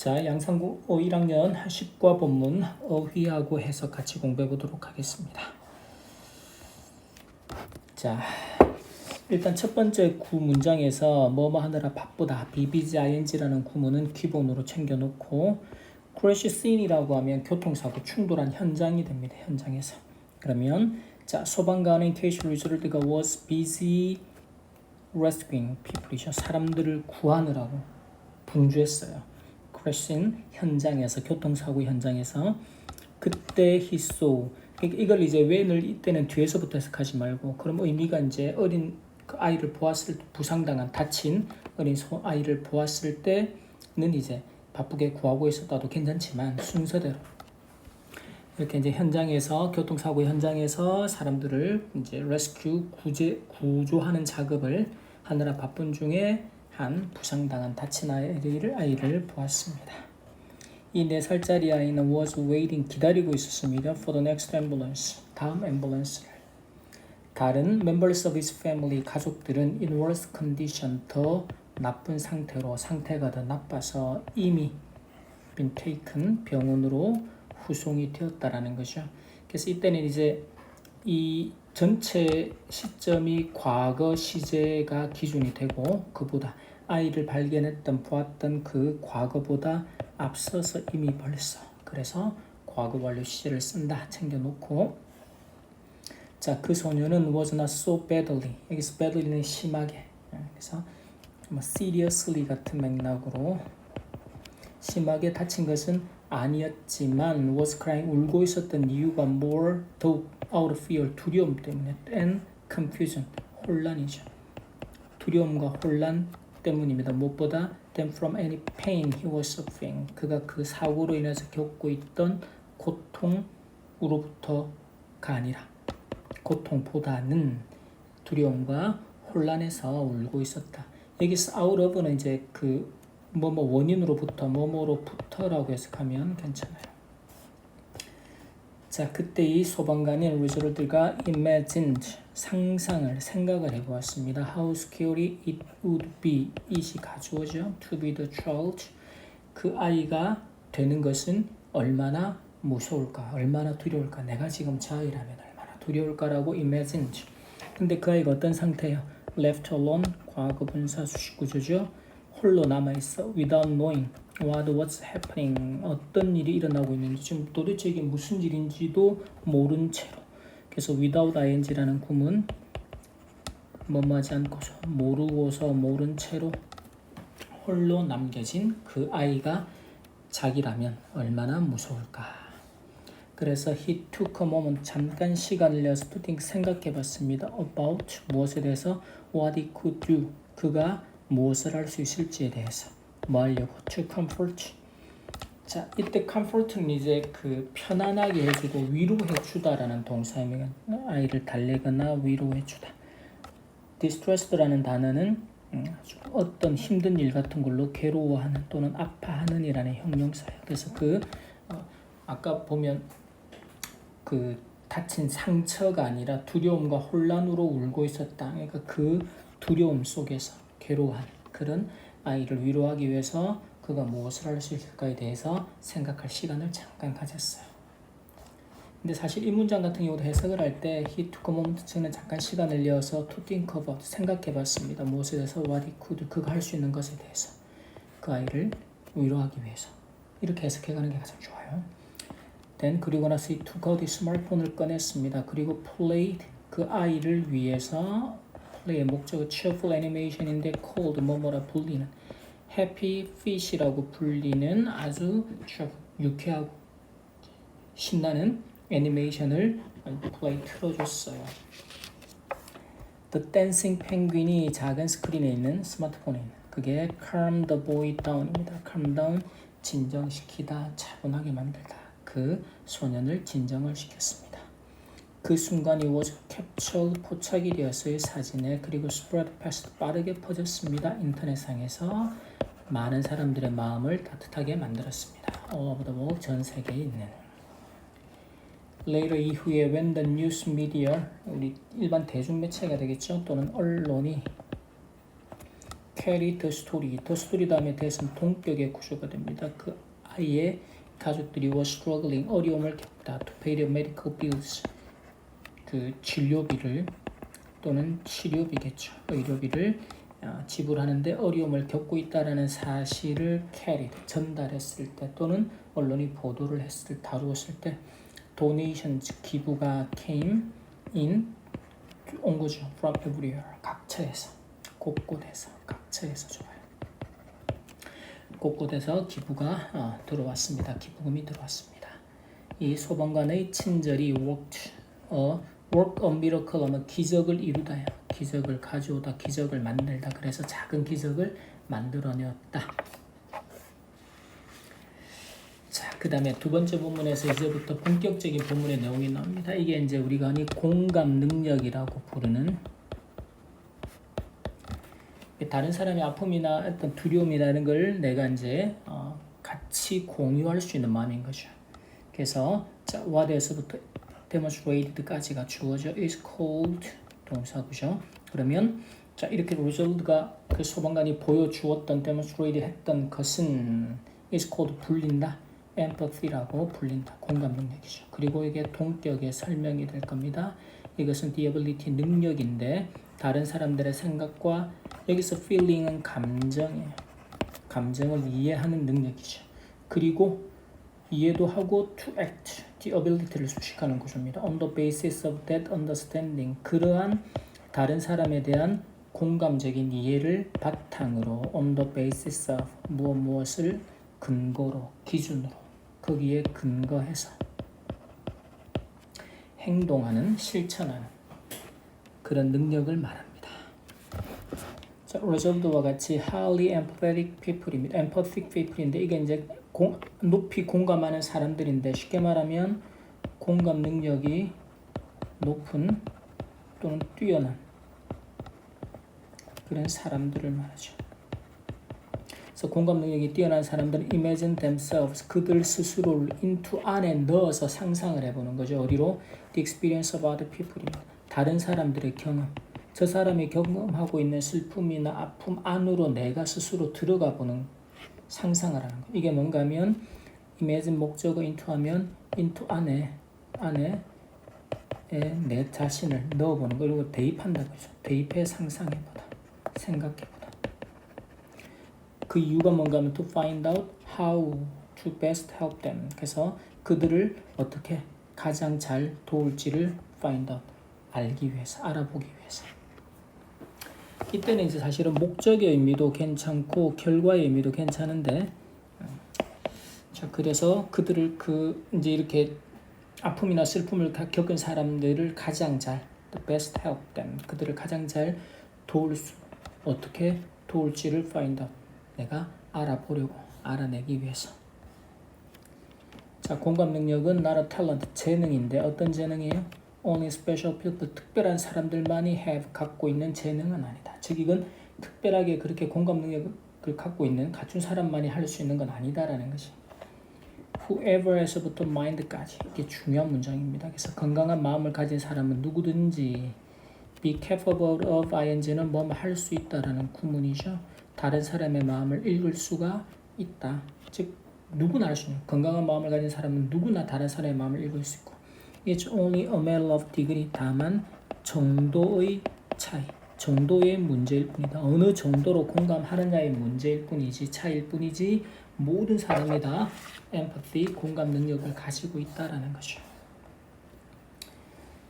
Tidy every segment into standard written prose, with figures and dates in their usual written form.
자, 양상국 1학년 10과 본문 어휘하고 해석 같이 공부해 보도록 하겠습니다. 자, 일단 첫 번째 구문장에서 뭐뭐 하느라 바쁘다 BBGING라는 구문은 기본으로 챙겨놓고 crash scene이라고 하면 교통사고 충돌한 현장이 됩니다. 현장에서. 그러면 자, 소방관의 case result가 was busy rescuing people이죠. 사람들을 구하느라고 분주했어요. crashing 현장에서 교통사고 현장에서 그때 he saw 이걸 이제 when을 이때는 뒤에서부터 해석하지 말고 그럼 의미가 이제 어린 그 아이를 보았을 때 부상당한 다친 어린 아이를 보았을 때는 이제 바쁘게 구하고 있었다도 괜찮지만 순서대로 이렇게 이제 현장에서 교통사고 현장에서 사람들을 이제 레스큐 구조하는 작업을 하느라 바쁜 중에 한 부상당한 다친 아이를 보았습니다. 이 4살짜리 아이는 was waiting 기다리고 있었습니다. for the next ambulance 다음 앰뷸런스를. 다른 members of his family 가족들은 in worse condition 더 나쁜 상태로 상태가 더 나빠서 이미 been taken 병원으로 후송이 되었다라는 거죠. 그래서 이때는 이제 이 전체 시점이 과거 시제가 기준이 되고 그보다 아이를 발견했던 보았던 그 과거보다 앞서서 이미 벌써 그래서 과거 완료 시제를 쓴다 챙겨놓고 자, 그 소녀는 was not so badly 여기서 badly는 심하게 그래서 seriously 같은 맥락으로 심하게 다친 것은 아니었지만 was crying 울고 있었던 이유가 more 더욱 out of fear 두려움 때문에 and confusion 혼란이죠. 두려움과 혼란 때문입니다. 무엇보다 than from any pain he was suffering 그가 그 사고로 인해서 겪고 있던 고통으로부터가 아니라 고통보다는 두려움과 혼란에서 울고 있었다. 여기서 out of는 이제 그 뭐뭐 원인으로부터 뭐뭐로부터라고 해석하면 괜찮아요. 자, 그때 이 소방관인 리조르드가 imagined 생각을 해보았습니다. How scary it would be it이 가주어죠. To be the child 그 아이가 되는 것은 얼마나 무서울까 얼마나 두려울까 내가 지금 저 아이라면 얼마나 두려울까라고 imagined. 근데 그 아이가 어떤 상태예요? left alone 과거 분사 수식 구조죠. 홀로 남아있어 without knowing what's happening 어떤 일이 일어나고 있는지 지금 도대체 이게 무슨 일인지도 모른 채로 그래서 without ing라는 구문 뭐뭐하지 않고서 모르고서 모른 채로 홀로 남겨진 그 아이가 자기라면 얼마나 무서울까. 그래서 he took a moment 잠깐 시간을 내서 to think 생각해봤습니다. about 무엇에 대해서 what he could do 그가 무엇을 할 수 있을지에 대해서 뭐 하려고 to comfort 자 이때 comfort는 이제 그 편안하게 해주고 위로해 주다라는 동사입니다. 아이를 달래거나 위로해 주다. distressed라는 단어는 어떤 힘든 일 같은 걸로 괴로워하는 또는 아파하는 이라는 형용사예요. 그래서 그 아까 보면 그 다친 상처가 아니라 두려움과 혼란으로 울고 있었다. 그러니까 그 두려움 속에서 괴로워한 그런 아이를 위로하기 위해서 그가 무엇을 할 수 있을까에 대해서 생각할 시간을 잠깐 가졌어요. 근데 사실 이 문장 같은 경우도 해석을 할 때 he took a moment 저는 잠깐 시간을 내어서 to think about 생각해봤습니다. 무엇에 대해서 what he could 그가 할 수 있는 것에 대해서 그 아이를 위로하기 위해서 이렇게 해석해가는 게 가장 좋아요. then 그리고 나서 he took out 스마트폰을 꺼냈습니다. 그리고 played 그 아이를 위해서 play의 목적은 cheerful animation인데 called 뭐뭐라 불리는 happy fish라고 불리는 아주 유쾌하고 신나는 애니메이션을 플레이 틀어줬어요. The Dancing Penguin이 작은 스크린에 있는 스마트폰에 있는 그게 calm the boy down입니다. calm down 진정시키다 차분하게 만들다 그 소년을 진정을 시켰습니다. 그 순간이 was captured 포착이 되었어요. 사진에 그리고 spread fast 빠르게 퍼졌습니다. 인터넷상에서 많은 사람들의 마음을 따뜻하게 만들었습니다. All over the world 전 세계에 있는 later 이후에 when the news media 우리 일반 대중매체가 되겠죠. 또는 언론이 carry the story. the story 다음에 that은 동격의 구조가 됩니다. 그 아이의 가족들이 were struggling, 어려움을 겪다. to pay the medical bills, 그 진료비를 또는 치료비겠죠. 의료비를 지불하는데 어려움을 겪고 있다라는 사실을 carry, 전달했을 때 또는 언론이 보도를 했을 때, 다루었을 때 donations, 기부가 came in, 온 거죠. from everywhere, 각처에서, 곳곳에서, 각처에서 좋아요. 곳곳에서 기부가 들어왔습니다. 기부금이 들어왔습니다. 이 소방관의 친절이 work a miracle 하면 기적을 이루다요. 기적을 가져오다, 기적을 만들다. 그래서 작은 기적을 만들어내었다. 자, 그 다음에 두 번째 본문에서 이제부터 본격적인 본문의 내용이 나옵니다. 이게 이제 우리가 흔히 공감 능력이라고 부르는, 다른 사람의 아픔이나 어떤 두려움이라는 걸 내가 이제 같이 공유할 수 있는 마음인 거죠. 그래서 자, what에서부터 demonstrated까지가 주어져 is called 동사구죠. 그러면 자, 이렇게 로졸드가 그 소방관이 보여주었던 demonstrate 했던 것은 is called 불린다. empathy라고 불린다. 공감 능력이죠. 그리고 이게 동격의 설명이 될 겁니다. 이것은 the ability 능력인데 다른 사람들의 생각과 여기서 feeling은 감정이에요. 감정을 이해하는 능력이죠. 그리고 이해도 하고 to act, the ability를 수식하는 구조입니다. on the basis of that understanding, 그러한 다른 사람에 대한 공감적인 이해를 바탕으로 on the basis of 무엇을 근거로, 기준으로, 거기에 근거해서 행동하는, 실천하는 그런 능력을 말합니다. 자, resolved와 같이 highly empathetic people입니다. empathetic people인데 이게 이제 높이 공감하는 사람들인데 쉽게 말하면 공감 능력이 높은 또는 뛰어난 그런 사람들을 말하죠. 그래서 공감 능력이 뛰어난 사람들은 imagine themselves, 그들 스스로를 into 안에 넣어서 상상을 해보는 거죠. 어디로? The experience of other people입니다. 다른 사람들의 경험. 저 사람이 경험하고 있는 슬픔이나 아픔 안으로 내가 스스로 들어가 보는 상상을 하는 거예요. 이게 뭔가 하면 imagine 목적어 into 하면 into 안에 내 자신을 넣어보는 거. 그리고 대입한다고 하죠. 대입해 상상해보다, 생각해보다. 그 이유가 뭔가 하면 to find out how to best help them. 그래서 그들을 어떻게 가장 잘 도울지를 find out, 알기 위해서, 알아보기 위해서. 이때는 이제 사실은 목적의 의미도 괜찮고 결과의 의미도 괜찮은데, 자, 그래서 그들을 이제 이렇게 아픔이나 슬픔을 겪은 사람들을 가장 잘, the best help them, 그들을 가장 잘 어떻게 도울지를 find out, 내가 알아보려고, 알아내기 위해서. 자, 공감 능력은 not a talent, 재능인데 어떤 재능이에요? Only special people, 특별한 사람들만이 have, 갖고 있는 재능은 아니다. 즉 이건 특별하게 그렇게 공감 능력을 갖고 있는, 갖춘 사람만이 할 수 있는 건 아니다라는 것이. whoever에서부터 mind까지, 이게 중요한 문장입니다. 그래서 건강한 마음을 가진 사람은 누구든지, be capable of ing는 뭐 할 수 있다라는 구문이죠. 다른 사람의 마음을 읽을 수가 있다. 즉 누구나 할 수 있는, 건강한 마음을 가진 사람은 누구나 다른 사람의 마음을 읽을 수 있고, It's only a matter of degree, 다만 정도의 차이, 정도의 문제일 뿐이다. 어느 정도로 공감하느냐의 문제일 뿐이지, 차이일 뿐이지 모든 사람이 다 empathy, 공감 능력을 가지고 있다라는 것이죠.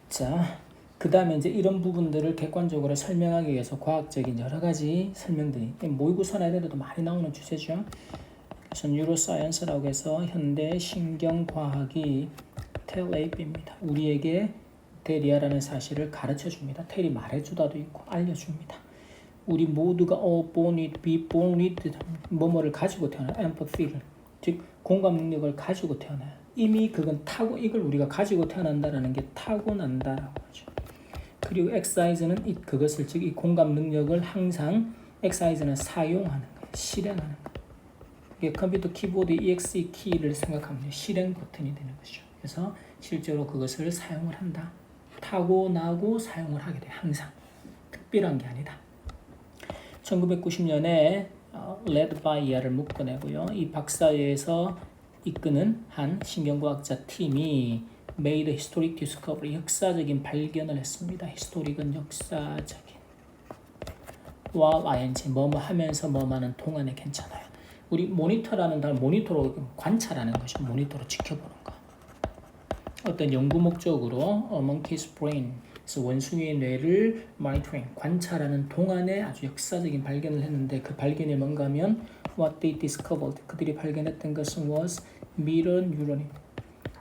자, 그 다음에 이제 이런 부분들을 객관적으로 설명하기 위해서 과학적인 여러 가지 설명들이, 모의고사나 이런 데도 많이 나오는 주제죠. 그래서 뉴로사이언스라고 해서 현대 신경과학이 tell AB입니다. 우리에게 대리아라는 사실을 가르쳐줍니다. 텔이 말해주다도 있고 알려줍니다. 우리 모두가 born with, be born with 뭐뭐를 가지고 태어나요. empathy를, 즉 공감 능력을 가지고 태어나요. 이미 그건 이걸 우리가 가지고 태어난다라는 게 타고난다라고 하죠. 그리고 exercise는 그것을, 즉 이 공감 능력을 항상 exercise는 사용하는 거예요. 실행하는 거예요. 이게 컴퓨터 키보드 EXE 키를 생각하면 실행 버튼이 되는 것이죠. 그래서 실제로 그것을 사용을 한다. 타고나고 사용을 하게 돼. 항상 특별한 게 아니다. 1990년에 led by를 묶어내고요. 이 박사회에서 이끄는 한 신경과학자 팀이 made historic discovery, 역사적인 발견을 했습니다. historic은 역사적인. while ing, 뭐뭐 하면서 뭐뭐하는 동안에 괜찮아요. 우리 모니터라는 단어, 모니터로 관찰하는 것이죠. 모니터로 지켜보는 거. 어떤 연구 목적으로 monkey's brain, 그래서 원숭이의 뇌를 monitoring, 관찰하는 동안에 아주 역사적인 발견을 했는데 그 발견이 뭔가 하면 what they discovered, 그들이 발견했던 것은 was mirror neuron입니다.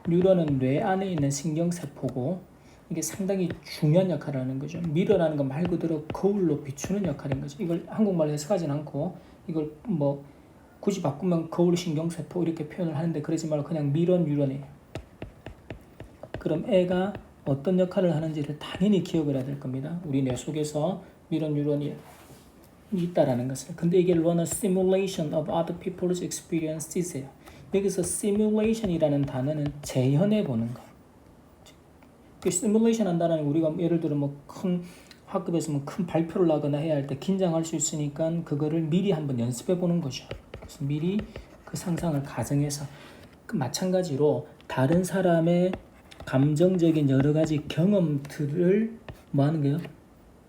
뉴런은 뇌 안에 있는 신경세포고 이게 상당히 중요한 역할을 하는 거죠. 미러라는 건 말 그대로 거울로 비추는 역할인 거죠. 이걸 한국말로 해석하진 않고 이걸 뭐 굳이 바꾸면 거울 신경세포 이렇게 표현을 하는데 그러지 말고 그냥 미러 뉴런이에요. 그럼 애가 어떤 역할을 하는지를 당연히 기억을 해야 될 겁니다. 우리 뇌 속에서 미러 뉴런이 있다라는 것을. 근데 이게 run a simulation of other people's experiences예요. 여기서 simulation이라는 단어는 재현해 보는 거. 그 시뮬레이션 한다는 우리가 예를 들어 뭐 큰 학급에서 뭐 큰 발표를 하거나 해야 할 때 긴장할 수 있으니까 그거를 미리 한번 연습해 보는 거죠. 그래서 미리 그 상상을 가정해서 그 마찬가지로 다른 사람의 감정적인 여러 가지 경험들을 뭐 하는 거예요?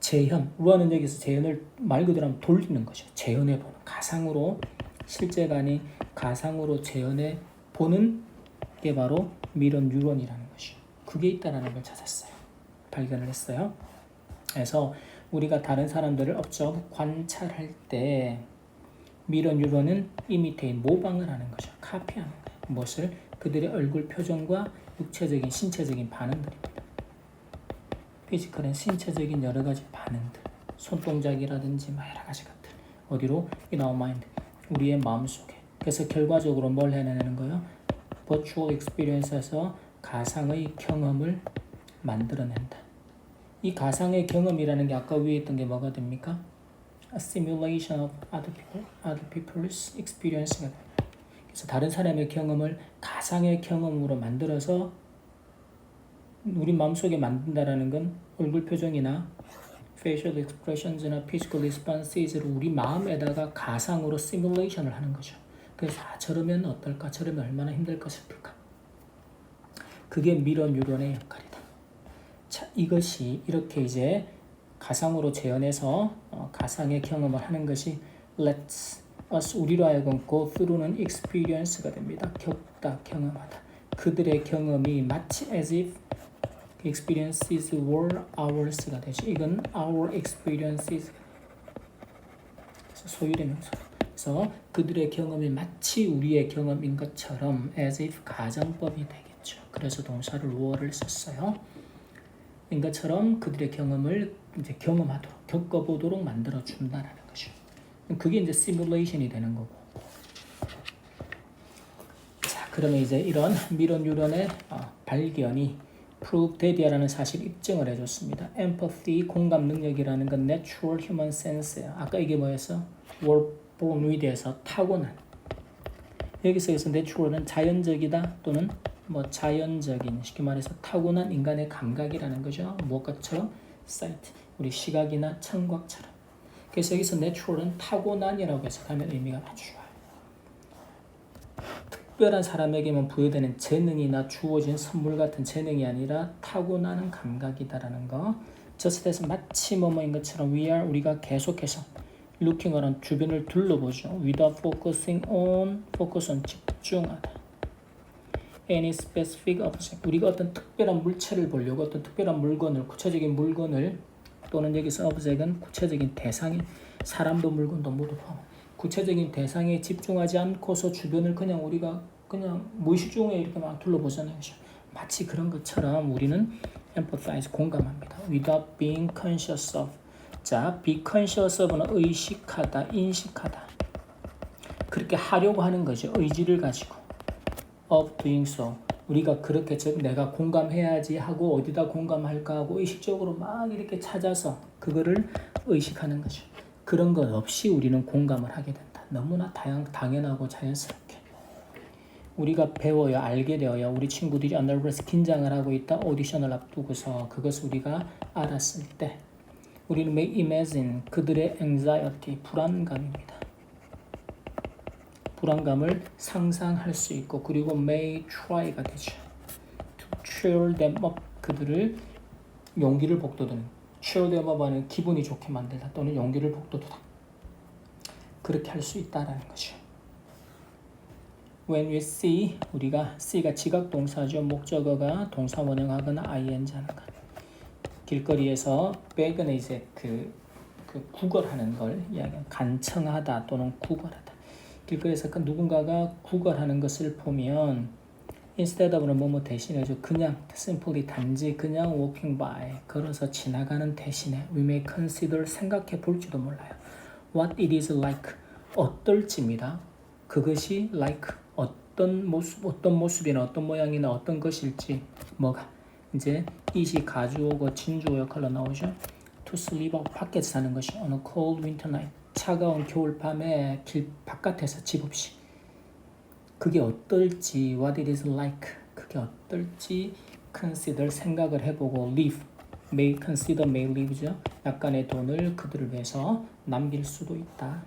재현. 우아는 여기서 재현을 말 그대로 하면 돌리는 거죠. 재현해 보는. 가상으로 실제가 아닌 가상으로 재현해 보는 게 바로 미러 뉴런이라는 것이죠. 그게 있다라는 걸 찾았어요. 발견을 했어요. 그래서 우리가 다른 사람들을 업적 관찰할 때 미러 뉴런은 imitate, 모방을 하는 거죠. 카피하는 거예요. 무엇을? 그들의 얼굴 표정과 육체적인, 신체적인 반응들입니다. 피지컬은 신체적인 여러 가지 반응들, 손동작이라든지 여러 가지 것들. 어디로? In our mind, 우리의 마음속에. 그래서 결과적으로 뭘 해내는 거예요? Virtual experience에서 가상의 경험을 만들어낸다. 이 가상의 경험이라는 게 아까 위에 있던 게 뭐가 됩니까? A simulation of other people's experience가 됩니다. 그래서 다른 사람의 경험을 가상의 경험으로 만들어서 우리 마음속에 만든다라는 건 얼굴 표정이나 facial expressions나 physical responses를 우리 마음에다가 가상으로 시뮬레이션을 하는 거죠. 그래서 저러면 어떨까? 저러면 얼마나 힘들까 싶을까? 그게 미러 뉴런의 역할이다. 자, 이것이 이렇게 이제 가상으로 재현해서 가상의 경험을 하는 것이 Let's us 우리로 하여금 go through는 experience가 됩니다. 겪다, 경험하다. 그들의 경험이 마치 as if experiences were ours가 되죠. 이건 our experiences. 소유의 명사. 그래서 그들의 경험이 마치 우리의 경험인 것처럼 as if 가정법이 되겠죠. 그래서 동사를 were를 썼어요. 인 것처럼 그들의 경험을 이제 경험하도록, 겪어보도록 만들어 준다라는 거죠. 그게 이제 시뮬레이션이 되는 거고. 자, 그러면 이제 이런 미러 뉴런의 발견이 prove dead이라는 사실 입증을 해줬습니다. empathy, 공감 능력이라는 건 natural human sense예요. 아까 이게 뭐였어? were born with에서 타고난. 여기서 natural은 자연적이다 또는 뭐 자연적인, 쉽게 말해서 타고난 인간의 감각이라는 거죠. 무엇처럼? sight, 우리 시각이나 청각처럼. 그래서 여기서 natural은 타고난이라고 해석하면 의미가 아주 좋아요. 특별한 사람에게만 부여되는 재능이나 주어진 선물 같은 재능이 아니라 타고나는 감각이다라는 거. just as 마치 뭐뭐인 것처럼 we are, 우리가 계속해서 looking around, 주변을 둘러보죠. without focusing on, focus on, 집중하다. any specific object, 우리가 어떤 특별한 물체를 보려고 어떤 특별한 물건을, 구체적인 물건을 또는 여기서 object은 구체적인 대상이 사람도 물건도 모두 포함. 구체적인 대상에 집중하지 않고서 주변을 그냥 우리가 그냥 무의식중에 이렇게 막 둘러보잖아요. 마치 그런 것처럼 우리는 empathize, 공감합니다. without being conscious of. 자, be conscious of는 의식하다, 인식하다. 그렇게 하려고 하는 거죠. 의지를 가지고. of doing so. 우리가 그렇게 즉 내가 공감해야지 하고 어디다 공감할까 하고 의식적으로 막 이렇게 찾아서 그거를 의식하는 거죠. 그런 것 없이 우리는 공감을 하게 된다. 너무나 당연하고 자연스럽게. 우리가 배워야 알게 되어야 우리 친구들이 nervous, 긴장을 하고 있다. 오디션을 앞두고서 그것을 우리가 알았을 때 우리는 may imagine 그들의 anxiety 불안감입니다. 불안감을 상상할 수 있고 그리고 may try가 되죠. to cheer them up 그들을 용기를 북돋우는 cheer them up은 기분이 좋게 만들다 또는 용기를 북돋우다 그렇게 할 수 있다라는 거죠. When we see 우리가 see가 지각 동사죠. 목적어가 동사 원형하거나 ing 하는 것. 길거리에서 beg은 이제 그 구걸하는 걸 이야기하는 간청하다 또는 구걸하다. 길거리에서 누군가가 구걸하는 것을 보면 instead of는 뭐뭐 대신해죠. 그냥 simply 단지 그냥 walking by 걸어서 지나가는 대신에 we may consider 생각해 볼지도 몰라요. What it is like 어떨지입니다. 그것이 like 어떤 모습이나 어떤 모양이나 어떤 것일지 뭐가 이제 it이 가주어고 진주어 역할로 나오죠. To sleep out 밖에서 사는 것이 on a cold winter night 차가운 겨울밤에 길 바깥에서 집 없이 그게 어떨지 what it is like 그게 어떨지 consider 생각을 해보고 live may consider may live죠. 약간의 돈을 그들을 위해서 남길 수도 있다.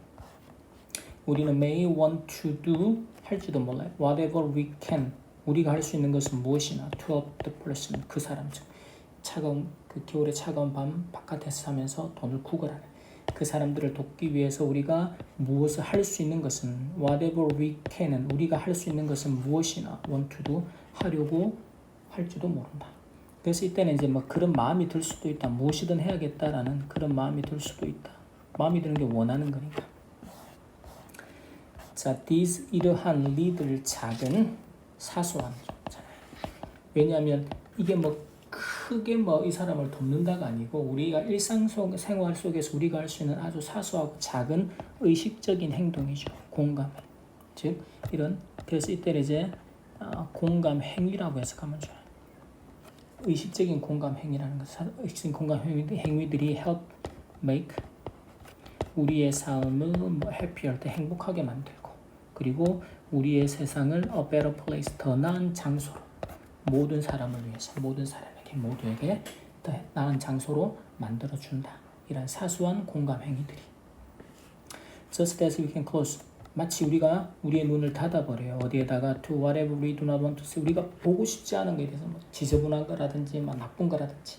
우리는 may want to do 할지도 몰라요. whatever we can 우리가 할 수 있는 것은 무엇이나 to help the person 그 사람 즉 차가운 그 겨울의 차가운 밤 바깥에서 사면서 돈을 구걸하는 그 사람들을 돕기 위해서 우리가 무엇을 할 수 있는 것은 whatever we can은 우리가 할 수 있는 것은 무엇이나 want to do 하려고 할지도 모른다. 그래서 이때는 이제 뭐 그런 마음이 들 수도 있다. 무엇이든 해야겠다라는 그런 마음이 들 수도 있다. 마음이 드는 게 원하는 거니까. 자, these 이러한 리들 작은 사소한 왜냐하면 이게 뭐 크게 뭐 이 사람을 돕는다가 아니고 우리가 일상생활 속에서 우리가 할 수 있는 아주 사소하고 작은 의식적인 행동이죠. 공감. 즉 이런 그래서 이때는 이제 공감 행위라고 해석하면 좋아요. 의식적인 공감 행위라는 것. 의식적인 공감 행위들이 help make 우리의 삶을 뭐 happier 때 행복하게 만들고 그리고 우리의 세상을 a better place 더 나은 장소로 모든 사람을 위해서 모든 사람에게 모두에게 더 나은 장소로 만들어준다. 이런 사소한 공감 행위들이 just as we can close 마치 우리가 우리의 눈을 닫아버려요. 어디에다가 to whatever we do not want to see 우리가 보고 싶지 않은 것에 대해서 뭐 지저분한 거라든지 뭐 나쁜 거라든지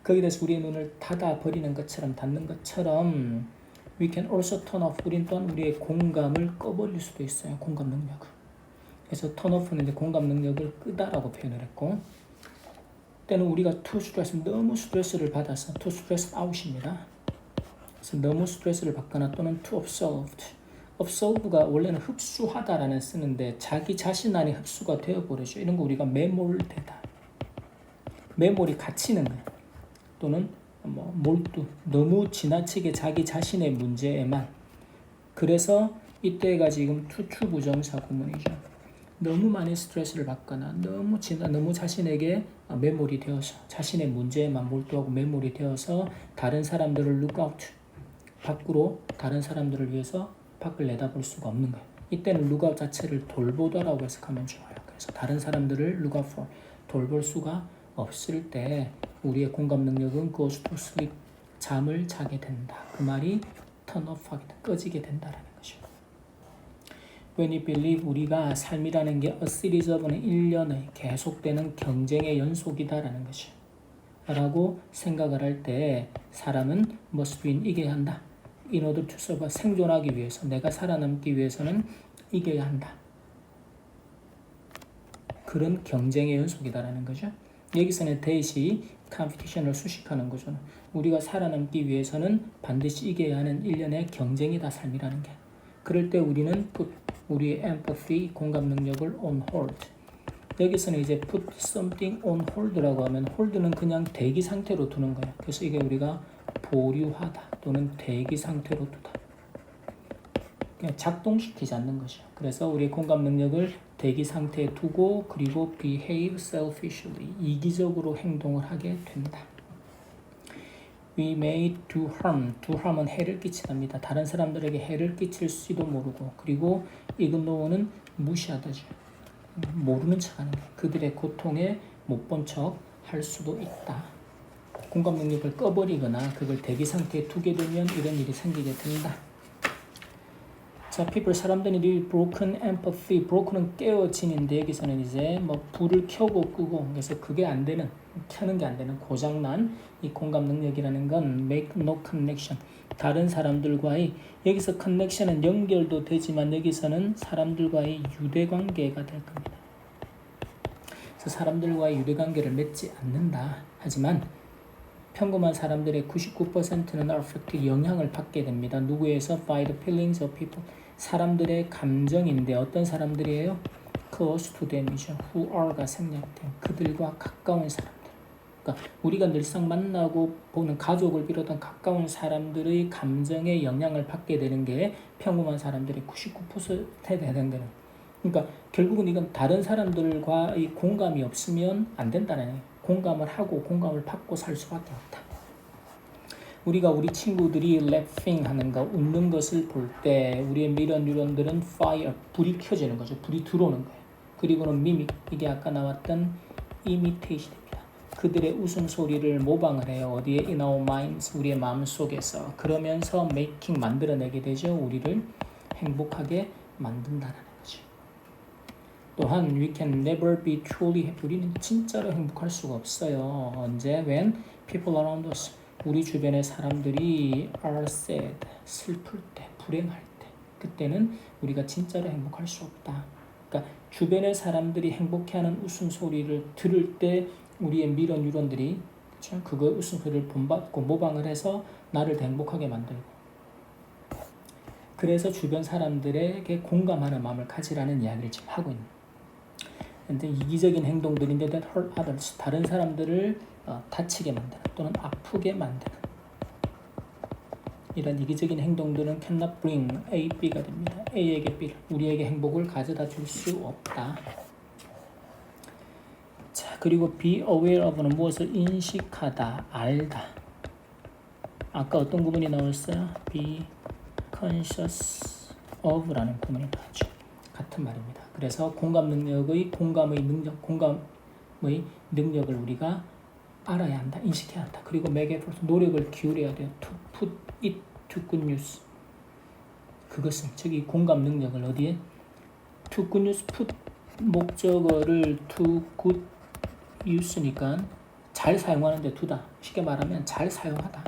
거기에 대해서 우리의 눈을 닫아버리는 것처럼 닫는 것처럼 we can also turn off 우린 또한 우리의 공감을 꺼버릴 수도 있어요. 공감 능력을. 그래서 turn off는 이제 공감 능력을 끄다라고 표현을 했고 때는 우리가 too stress 너무 스트레스를 받아서 too stressed out입니다. 그래서 너무 스트레스를 받거나 또는 too absorbed absorbe가 원래는 흡수하다라는 쓰는데 자기 자신 안에 흡수가 되어버리죠. 이런 거 우리가 매몰되다. 매몰이 갇히는 거예요. 또는 뭐 몰두 너무 지나치게 자기 자신의 문제에만 그래서 이때가 지금 투추 부정사 구문이죠. 너무 많이 스트레스를 받거나 너무 자신에게 매몰이 되어서 자신의 문제에만 몰두하고 매몰이 되어서 다른 사람들을 look out 밖으로 다른 사람들을 위해서 밖을 내다볼 수가 없는 거예요. 이때는 look out 자체를 돌보다라고 해석하면 좋아요. 그래서 다른 사람들을 look out for 돌볼 수가 없을 때 우리의 공감 능력은 goes to sleep 잠을 자게 된다. 그 말이 turn off 하게 꺼지게 된다라는 것이죠. When we believe 우리가 삶이라는 게 a series of는 일련의 계속되는 경쟁의 연속이다라는 것이죠. 라고 생각을 할 때 사람은 must win 이겨야 한다. In order to survive 생존하기 위해서 내가 살아남기 위해서는 이겨야 한다. 그런 경쟁의 연속이다라는 거죠. 여기서는 대시 컴피티션을 수식하는 거죠. 우리가 살아남기 위해서는 반드시 이겨야 하는 일련의 경쟁이다 삶이라는 게. 그럴 때 우리는 우리의 empathy 공감 능력을 on hold. 여기서는 이제 put something on hold라고 하면 hold는 그냥 대기 상태로 두는 거예요. 그래서 이게 우리가 보류하다 또는 대기 상태로 두다. 그냥 작동시키지 않는 것이죠. 그래서 우리의 공감 능력을 대기 상태에 두고 그리고 behave selfishly 이기적으로 행동을 하게 된다. We may do harm. do harm은 해를 끼친답니다. 다른 사람들에게 해를 끼칠지도 모르고 그리고 ignore 무시하다죠. 모르는 척하는 거예요. 그들의 고통에 못 본 척 할 수도 있다. 공감 능력을 꺼버리거나 그걸 대기 상태에 두게 되면 이런 일이 생기게 됩니다. 자, people 사람들이 broken empathy, broken은 깨어짐인데 여기서는 이제 뭐 불을 켜고 끄고 그래서 그게 안 되는 켜는 게 안 되는 고장난 이 공감 능력이라는 건 make no connection 다른 사람들과의 여기서 connection은 연결도 되지만 여기서는 사람들과의 유대 관계가 될 겁니다. 그래서 사람들과의 유대 관계를 맺지 않는다. 하지만 평범한 사람들의 99%는 affect 영향을 받게 됩니다. 누구에서 by the feelings of people 사람들의 감정인데 어떤 사람들이에요? close to them이죠. who are가 생략된 그들과 가까운 사람들. 그러니까 우리가 늘상 만나고 보는 가족을 비롯한 가까운 사람들의 감정에 영향을 받게 되는 게 평범한 사람들의 99%에 해당되는. 그러니까 결국은 이건 다른 사람들과의 공감이 없으면 안 된다는 거예요. 공감을 하고 공감을 받고 살 수밖에 없다. 우리가 우리 친구들이 laughing 하는 거, 웃는 것을 볼 때 우리의 미러 뉴런들은 fire, 불이 켜지는 거죠. 불이 들어오는 거예요. 그리고는 mimic, 이게 아까 나왔던 imitation입니다. 그들의 웃음소리를 모방을 해요. 어디에? in our minds, 우리의 마음속에서. 그러면서 making, 만들어내게 되죠. 우리를 행복하게 만든다는 거죠. 또한 we can never be truly happy. 우리는 진짜로 행복할 수가 없어요. 언제? When people around us. 우리 주변의 사람들이 are sad, 슬플 때, 불행할 때. 그때는 우리가 진짜로 행복할 수 없다. 그러니까 주변의 사람들이 행복해하는 웃음소리를 들을 때 우리의 미러 뉴런들이 그렇죠? 그거 웃음소리를 본받고 모방을 해서 나를 더 행복하게 만들고 그래서 주변 사람들에게 공감하는 마음을 가지라는 이야기를 지금 하고 있는 근데 이기적인 행동들인데 that hurt others 다른 사람들을 다치게 만드는 또는 아프게 만드는 이런 이기적인 행동들은 cannot bring A, B가 됩니다. A에게 B를 우리에게 행복을 가져다 줄 수 없다. 자, 그리고 be aware of는 무엇을 인식하다, 알다. 아까 어떤 구문이 나왔어요? be conscious of라는 구문이 나왔죠. 같은 말입니다. 그래서 공감 능력의 공감의 능력을 우리가 알아야 한다, 인식해야 한다. 그리고 make effort, 노력을 기울여야 돼요. to put it to good use. 그것은 즉 이 공감 능력을 어디에? to good use, put 목적어를 to good use니까 잘 사용하는 데 두다. 쉽게 말하면 잘 사용하다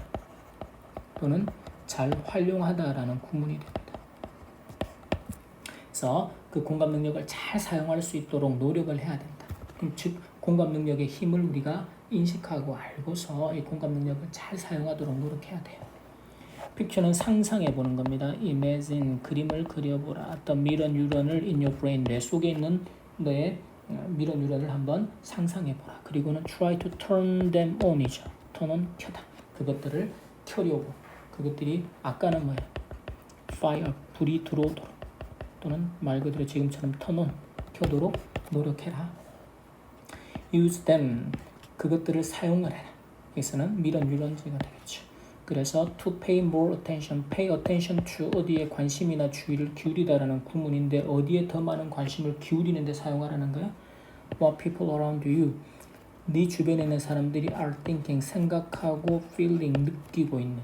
또는 잘 활용하다라는 구문이 됩니다. 그래서 그 공감 능력을 잘 사용할 수 있도록 노력을 해야 된다. 즉 공감 능력의 힘을 우리가 인식하고 알고서 이 공감 능력을 잘 사용하도록 노력해야 돼요. 픽처는 상상해 보는 겁니다. imagine, 그림을 그려보라. The mirror neuron을 in your brain, 뇌 속에 있는 너의 미러 뉴런을 한번 상상해 보라. 그리고는 try to turn them on이죠. turn on, 켜다. 그것들을 켜려고. 그것들이 아까는 뭐예요? fire, 불이 들어오도록 또는 말 그대로 지금처럼 turn on, 켜도록 노력해라. use them, 그것들을 사용을 해라. 여기서는 미러 뉴런즈가 되겠죠. 그래서 to pay more attention, pay attention to 어디에 관심이나 주의를 기울이다라는 구문인데 어디에 더 많은 관심을 기울이는 데 사용하라는 거야? What people around you, 네 주변에 있는 사람들이 are thinking, 생각하고 feeling, 느끼고 있는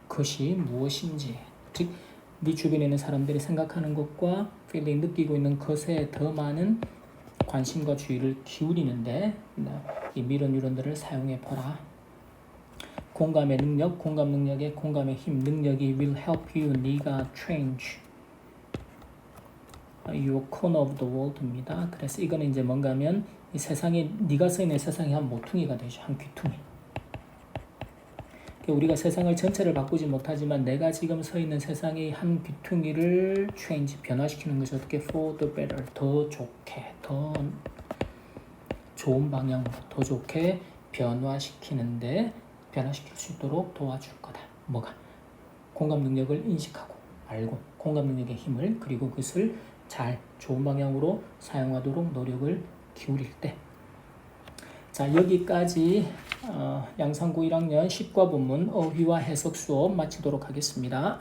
것이 무엇인지, 즉 네 주변에 있는 사람들이 생각하는 것과 feeling, 느끼고 있는 것에 더 많은 관심과 주의를 기울이는데 이 미러 뉴런들을 사용해 보라. 공감의 능력, 공감 능력의 공감의 힘, 능력이 will help you, 네가 change your corner of the world입니다. 그래서 이거는 이제 뭔가 하면 이 세상에 네가 서 있는 세상이 한 모퉁이가 되죠. 한 귀퉁이. 우리가 세상을 전체를 바꾸지 못하지만 내가 지금 서 있는 세상의 한 귀퉁이를 change, 변화시키는 것이 어떻게 for the better, 더 좋게, 더 좋은 방향으로, 더 좋게 변화시키는데 변화시킬 수 있도록 도와줄 거다. 뭐가? 공감 능력을 인식하고 알고 공감 능력의 힘을 그리고 그것을 잘 좋은 방향으로 사용하도록 노력을 기울일 때. 자, 여기까지 양상고 1학년 10과 본문 어휘와 해석 수업 마치도록 하겠습니다.